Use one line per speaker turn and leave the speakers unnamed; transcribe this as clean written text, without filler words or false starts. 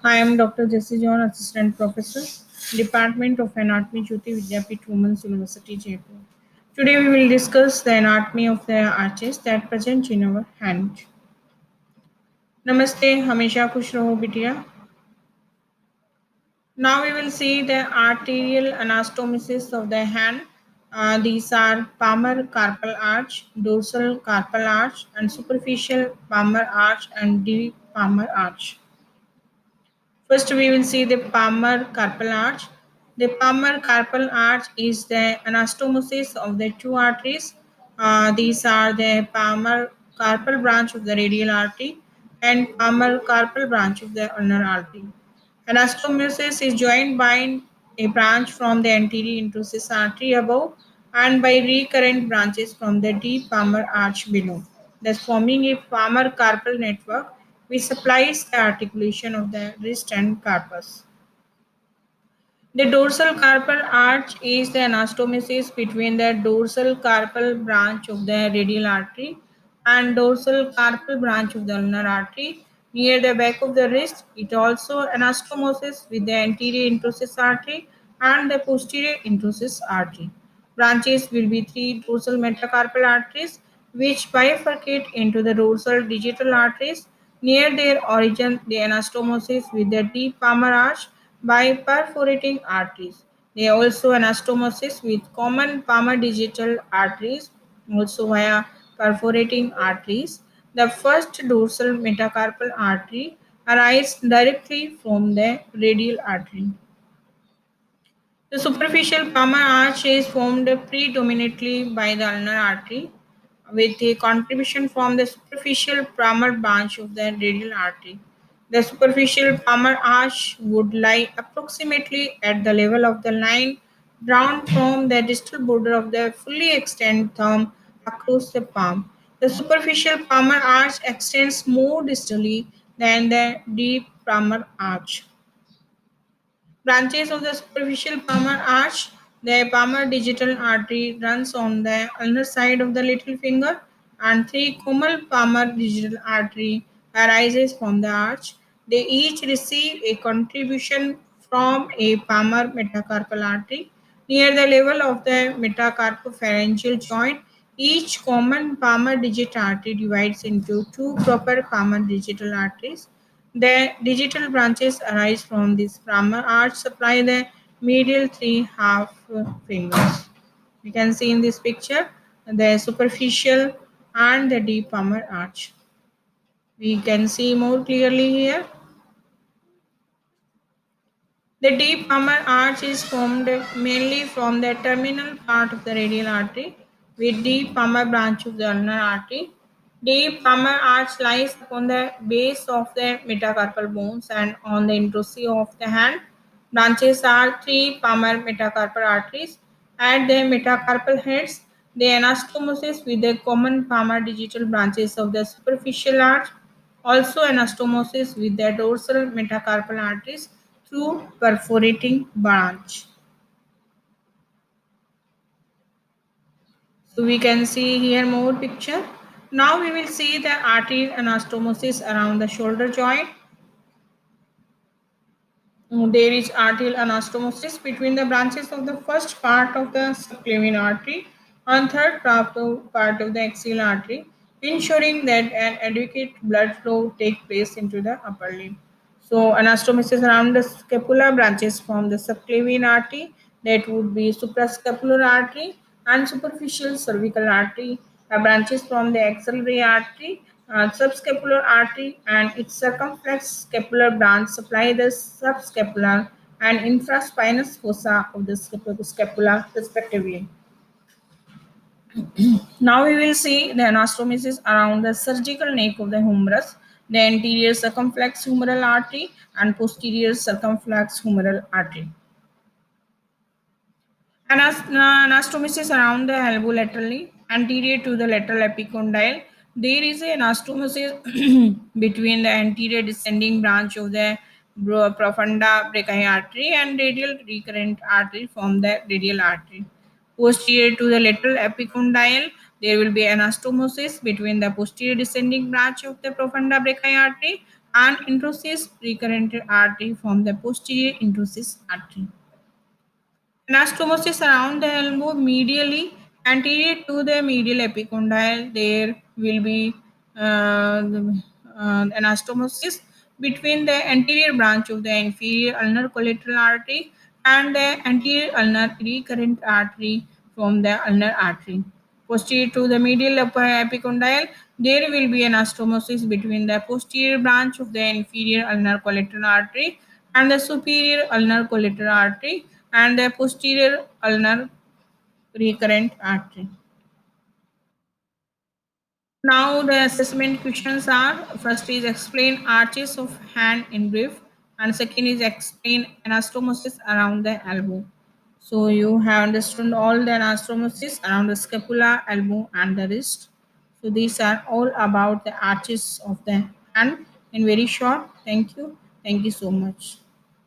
I am Dr. Jesse John, Assistant Professor, Department of Anatomy, Jyoti Vidyapeeth Women's University, Jaipur. Today we will discuss the anatomy of the arches that present in our hand. Namaste, हमेशा खुश रहो बिटिया. Now we will see the arterial anastomosis of the hand. These are palmar carpal arch, dorsal carpal arch, and superficial palmar arch and deep palmar arch. First, we will see the palmar carpal arch. The palmar carpal arch is the anastomosis of the two arteries. These are the palmar carpal branch of the radial artery and palmar carpal branch of the ulnar artery. Anastomosis is joined by a branch from the anterior interossseous artery above and by recurrent branches from the deep palmar arch below, thus forming a palmar carpal network which supplies the articulation of the wrist and carpus. The dorsal carpal arch is the anastomosis between the dorsal carpal branch of the radial artery and dorsal carpal branch of the ulnar artery near the back of the wrist. It also anastomosis with the anterior interossseous artery and the posterior interossseous artery. Branches will be three dorsal metacarpal arteries which bifurcate into the dorsal digital arteries. Near their origin, the anastomosis with the deep palmar arch by perforating arteries. They also anastomosis with common palmar digital arteries, also via perforating arteries. The first dorsal metacarpal artery arises directly from the radial artery. The superficial palmar arch is formed predominantly by the ulnar artery with a contribution from the superficial palmar branch of the radial artery. The superficial palmar arch would lie approximately at the level of the line drawn from the distal border of the fully extended thumb across the palm. The superficial palmar arch extends more distally than the deep palmar arch. Branches of the superficial palmar arch. The palmar digital artery runs on the ulnar side of the little finger, and three common palmar digital artery arises from the arch. They each receive a contribution from a palmar metacarpal artery near the level of the metacarpopharyngeal joint. Each common palmar digital artery divides into two proper palmar digital arteries. The digital branches arise from this palmar arch supply the medial three half fingers. You can see in this picture the superficial and the deep palmar arch. We can see more clearly here. The deep palmar arch is formed mainly from the terminal part of the radial artery with deep palmar branch of the ulnar artery. Deep palmar arch lies upon the base of the metacarpal bones and on the interossea of the hand. Branches are three palmar metacarpal arteries. At the metacarpal heads, the anastomosis with the common palmar digital branches of the superficial arch, also anastomosis with the dorsal metacarpal arteries through perforating branch. So we can see here more picture. Now we will see the arterial anastomosis around the shoulder joint. There is arterial anastomosis between the branches of the first part of the subclavian artery and third part of the axial artery, ensuring that an adequate blood flow take place into the upper limb. So anastomosis around the scapula branches from the subclavian artery, that would be suprascapular artery and superficial cervical artery, branches from the axillary artery, subscapular artery and its circumflex scapular branch supply the subscapular and infraspinous fossa of the scapula respectively. Now we will see the anastomosis around the surgical neck of the humerus, the anterior circumflex humeral artery and posterior circumflex humeral artery. Anastomosis around the elbow laterally, anterior to the lateral epicondyle. There is an anastomosis between the anterior descending branch of the profunda brachii artery and radial recurrent artery from the radial artery. Posterior to the lateral epicondyle, there will be anastomosis between the posterior descending branch of the profunda brachii artery and introsis recurrent artery from the posterior introsis artery. Anastomosis around the elbow medially anterior to the medial epicondyle. There will be anastomosis between the anterior branch of the inferior ulnar collateral artery and the anterior ulnar recurrent artery from the ulnar artery. Posterior to the medial epicondyle, there will be anastomosis between the posterior branch of the inferior ulnar collateral artery and the superior ulnar collateral artery and the posterior ulnar recurrent artery. Now the assessment questions are: first is explain arches of hand in brief, and second is explain anastomosis around the elbow. So you have understood all the anastomosis around the scapula, elbow, and the wrist. So these are all about the arches of the hand in very short. Thank you. Thank you so much.